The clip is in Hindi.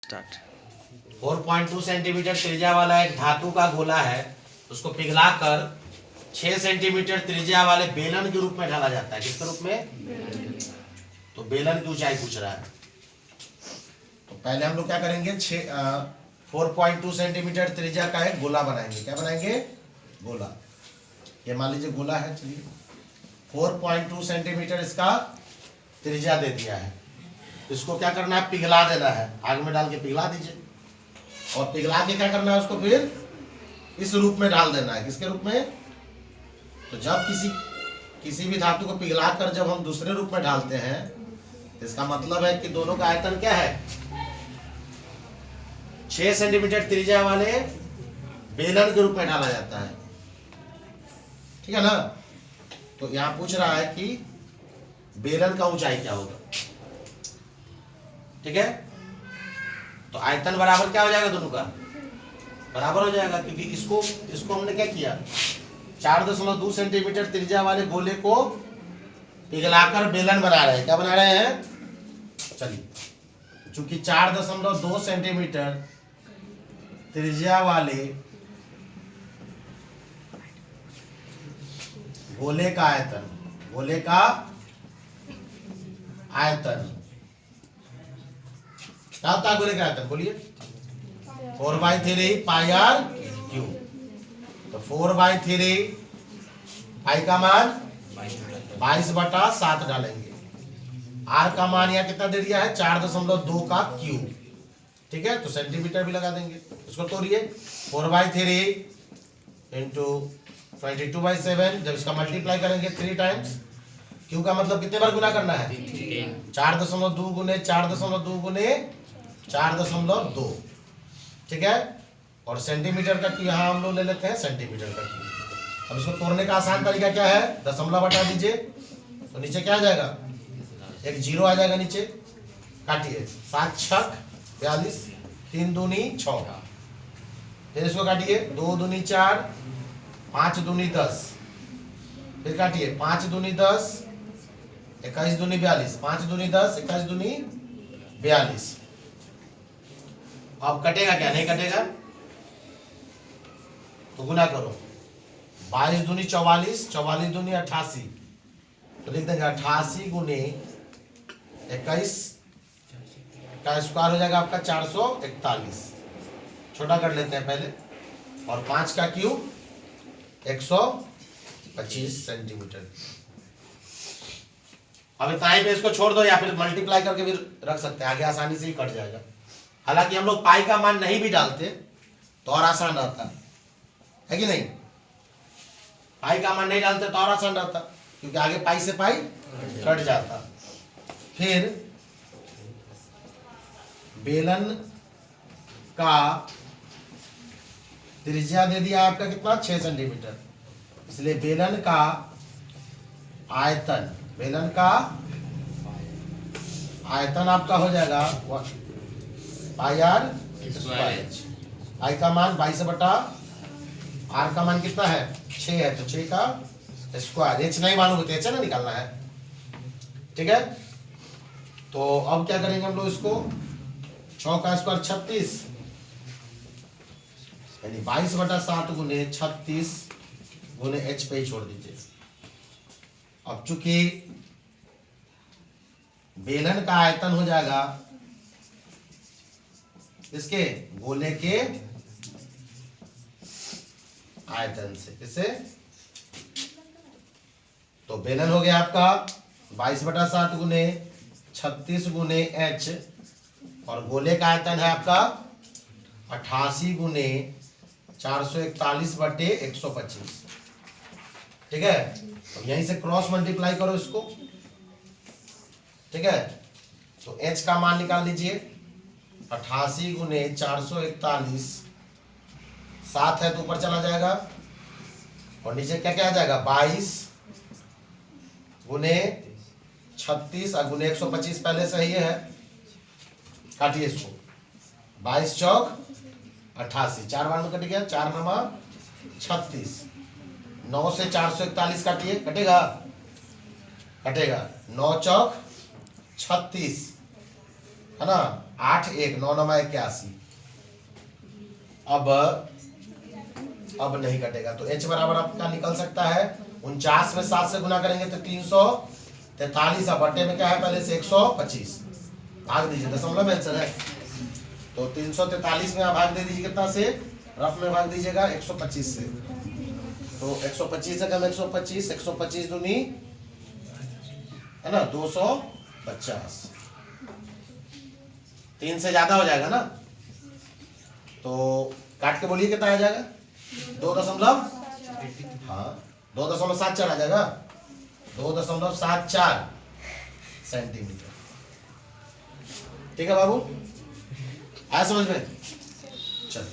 स्टार्ट। 4.2 सेंटीमीटर त्रिज्या वाला एक धातु का गोला है, उसको पिघलाकर 6 सेंटीमीटर त्रिज्या वाले बेलन के रूप में ढाला जाता है। किसके रूप में? तो बेलन की ऊंचाई पूछ रहा है। तो पहले हम लोग क्या करेंगे, 4.2 सेंटीमीटर त्रिज्या का एक गोला बनाएंगे। क्या बनाएंगे? गोला। ये मान लीजिए गोला है। चलिए 4.2 सेंटीमीटर इसका त्रिज्या दे दिया है। इसको क्या करना है? पिघला देना है। आग में डाल के पिघला दीजिए और पिघला के क्या करना है? उसको फिर इस रूप में डाल देना है। किसके रूप में? तो जब किसी भी धातु को पिघला कर जब हम दूसरे रूप में डालते हैं तो इसका मतलब है कि दोनों का आयतन क्या है? 6 सेंटीमीटर त्रिज्या वाले बेलन के रूप में डाला जाता है। ठीक है ना? तो यहां पूछ रहा है कि बेलन का ऊंचाई क्या होगा। ठीक है, तो आयतन बराबर क्या हो जाएगा? दोनों का बराबर हो जाएगा, क्योंकि इसको हमने क्या किया, 4.2 सेंटीमीटर त्रिज्या वाले गोले को पिघलाकर बेलन बना रहे हैं। क्या बना रहे हैं? चलिए, चूंकि 4.2 सेंटीमीटर त्रिज्या वाले गोले का आयतन क्या होता है? गोले का आयतन बोलिए। 4/3 पाई आर क्यूब। तो 4/3 पाई का मान 22/7 डालेंगे। आर का मान यहाँ कितना दे दिया है? 4.2 का क्यूब। ठीक है, तो सेंटीमीटर भी लगा देंगे। इसको तोड़िए। 4/3 इंटू 22/7। जब इसका मल्टीप्लाई करेंगे 3 टाइम्स, क्यू का मतलब कितने बार गुना करना है? 4.2 गुने 4.2 गुने 4.2। ठीक है, और सेंटीमीटर का क्यू यहाँ हम लोग ले लेते हैं सेंटीमीटर का क्यू। अब इसको तोड़ने का आसान तरीका क्या है? दशमलव हटा दीजिए तो नीचे क्या आ जाएगा? एक जीरो आ जाएगा नीचे। काटिए। 7 छक 42, 3 दूनी 6। फिर इसको काटिए। 2 दूनी 4, 5 दूनी 10। फिर काटिए। 5 दूनी 10, 21 दूनी 42। 5 दूनी 10, 21 दूनी 42। अब कटेगा क्या? नहीं कटेगा तो गुना करो। 22 दूनी 44, 44 दूनी 88। तो लिख देंगे 88 गुने 21 का स्क्वायर हो जाएगा आपका 441। छोटा कर लेते हैं पहले। और 5 का क्यूब 125 सेंटीमीटर। अब इतना ही पे इसको छोड़ दो, या फिर मल्टीप्लाई करके भी रख सकते हैं, आगे आसानी से ही कट जाएगा। हालांकि हम लोग पाई का मान नहीं भी डालते तो और आसान रहता है कि नहीं? पाई का मान नहीं डालते तो और आसान रहता, क्योंकि आगे पाई से पाई कट जाता। फिर बेलन का त्रिज्या दे दिया आपका कितना? 6 सेंटीमीटर। इसलिए बेलन का आयतन आपका हो जाएगा पाई आर स्क्वायर। आई का मान 22 आर का मान कितना है? 6 है, तो 6 का स्क्वायर। एच नहीं मालूम होते, एच ना निकालना है। ठीक है, तो अब क्या करेंगे हम लोग? इसको 6 का स्क्वायर 36, यानी 22/7 गुने 36 गुने एच पे ही छोड़ दीजिए। अब चूंकि बेलन का आयतन हो जाएगा इसके गोले के आयतन से। किससे? तो बेलन हो गया आपका 22/7 गुने 36 गुने एच, और गोले का आयतन है आपका 88 गुने 441/125। ठीक है, तो यहीं से क्रॉस मल्टीप्लाई करो इसको। ठीक है, तो एच का मान निकाल लीजिए। 88 गुने 441, 7 है तो ऊपर चला जाएगा, और नीचे क्या क्या आ जाएगा? 22 गुने 36 और गुने 125 पहले से ही है। काटिए इसको। 22 चौक 88, 4 बार में कट गया। 4 नमा 36। 9 से 441 काटिए। कटेगा? 9 चौक 36 है ना। 8 1 9 9 81। अब नहीं कटेगा तो h बराबर आपका निकल सकता है 49 में 7 से गुना करेंगे तो 343। अब बट्टे में क्या है पहले से 125 भाग दीजिए, दशमलव में आंसर है तो 343 में आप भाग दे दीजिए कितना से, रफ में भाग दीजिएगा 125 से। तो 125 से कम 125, 125 दूनी है ना 250, 3 से ज्यादा हो जाएगा ना तो काट के बोलिए कितना आ जाएगा 2 हाँ 2.74 आ जाएगा 2.74 सेंटीमीटर। ठीक है बाबू, आया समझ में? चलिए।